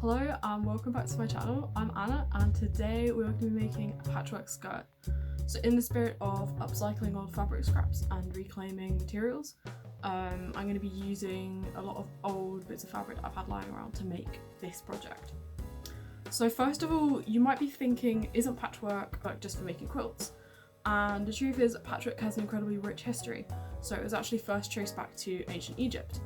Hello and welcome back to my channel. I'm Anna and today we're going to be making a patchwork skirt. So in the spirit of upcycling old fabric scraps and reclaiming materials, I'm going to be using a lot of old bits of fabric that I've had lying around to make this project. So first of all, you might be thinking, isn't patchwork like just for making quilts? And the truth is patchwork has an incredibly rich history. So it was actually first traced back to ancient Egypt.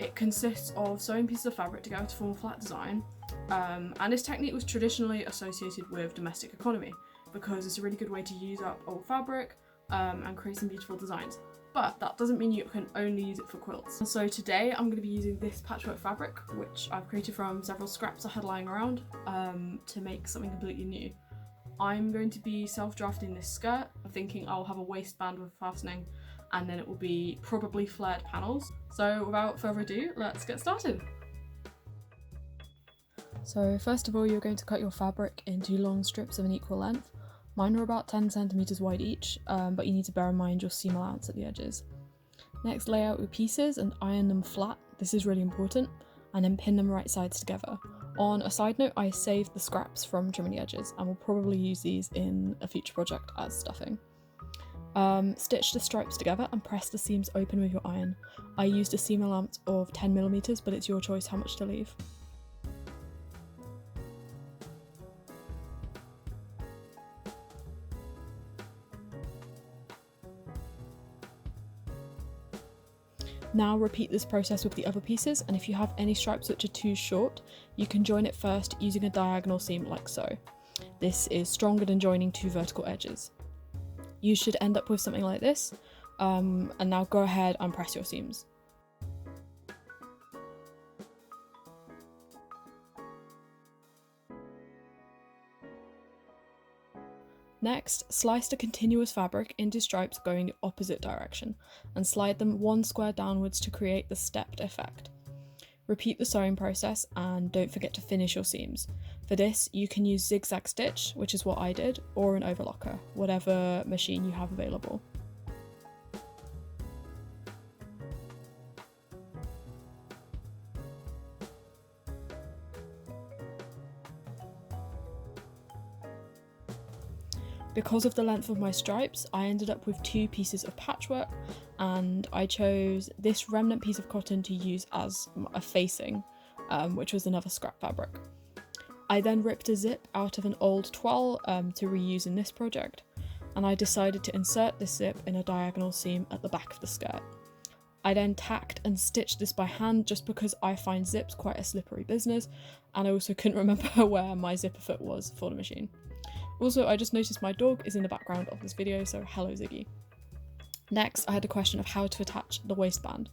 It consists of sewing pieces of fabric together to form a flat design, and this technique was traditionally associated with domestic economy because it's a really good way to use up old fabric and create some beautiful designs. But that doesn't mean you can only use it for quilts. So today I'm going to be using this patchwork fabric, which I've created from several scraps I had lying around, to make something completely new. I'm going to be self-drafting this skirt. I'm thinking I'll have a waistband with fastening and then it will be probably flared panels. So without further ado, let's get started. So first of all, you're going to cut your fabric into long strips of an equal length. Mine are about 10 centimeters wide each, but you need to bear in mind your seam allowance at the edges. Next, lay out your pieces and iron them flat. This is really important, and then pin them right sides together. On a side note, I saved the scraps from trimming the edges and will probably use these in a future project as stuffing. Stitch the stripes together and press the seams open with your iron. I used a seam allowance of 10mm, but it's your choice how much to leave. Now repeat this process with the other pieces, and if you have any stripes which are too short, you can join it first using a diagonal seam like so. This is stronger than joining two vertical edges. You should end up with something like this, and now go ahead and press your seams. Next, slice the continuous fabric into stripes going the opposite direction and slide them one square downwards to create the stepped effect. Repeat the sewing process and don't forget to finish your seams. For this, you can use zigzag stitch, which is what I did, or an overlocker, whatever machine you have available. Because of the length of my stripes, I ended up with two pieces of patchwork, and I chose this remnant piece of cotton to use as a facing, which was another scrap fabric. I then ripped a zip out of an old toile to reuse in this project, and I decided to insert this zip in a diagonal seam at the back of the skirt. I then tacked and stitched this by hand just because I find zips quite a slippery business, and I also couldn't remember where my zipper foot was for the machine. Also, I just noticed my dog is in the background of this video, so hello Ziggy. Next, I had the question of how to attach the waistband.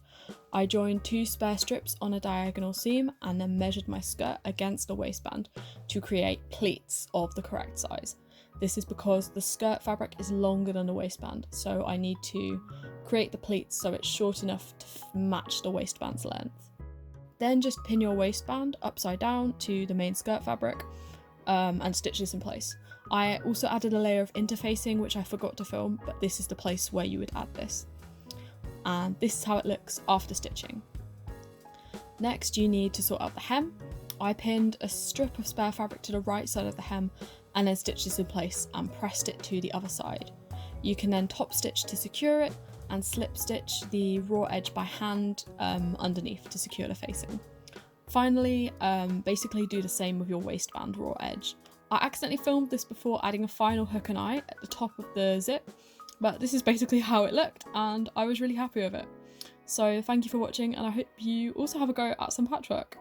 I joined two spare strips on a diagonal seam and then measured my skirt against the waistband to create pleats of the correct size. This is because the skirt fabric is longer than the waistband, so I need to create the pleats so it's short enough to match the waistband's length. Then just pin your waistband upside down to the main skirt fabric and stitch this in place. I also added a layer of interfacing, which I forgot to film, but this is the place where you would add this. And this is how it looks after stitching. Next, you need to sort out the hem. I pinned a strip of spare fabric to the right side of the hem and then stitched this in place and pressed it to the other side. You can then top stitch to secure it and slip stitch the raw edge by hand underneath to secure the facing. Finally, basically do the same with your waistband raw edge. I accidentally filmed this before adding a final hook and eye at the top of the zip, but this is basically how it looked and I was really happy with it. So thank you for watching and I hope you also have a go at some patchwork.